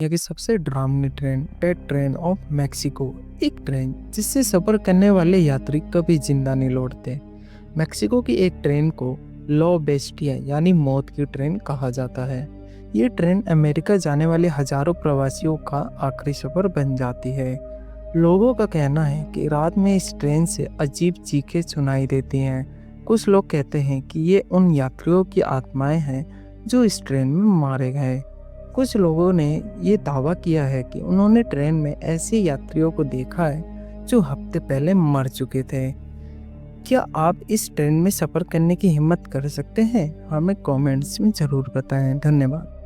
दुनिया की सबसे डरावनी train dead train of Mexico. एक ट्रेन जिससे सफ़र करने वाले यात्री कभी जिंदा नहीं लौटते। मैक्सिको की एक ट्रेन को लो बेस्टिया यानी मौत की ट्रेन कहा जाता है। ये ट्रेन अमेरिका जाने वाले हजारों प्रवासियों का आखिरी सफ़र बन जाती है। लोगों का कहना है कि रात में इस ट्रेन से अजीब चीखें सुनाई देती हैं। कुछ लोग कहते हैं कि ये उन यात्रियों की आत्माएं हैं जो इस ट्रेन में मारे गए। कुछ लोगों ने ये दावा किया है कि उन्होंने ट्रेन में ऐसे यात्रियों को देखा है जो हफ्ते पहले मर चुके थे। क्या आप इस ट्रेन में सफ़र करने की हिम्मत कर सकते हैं? हमें कमेंट्स में ज़रूर बताएं। धन्यवाद।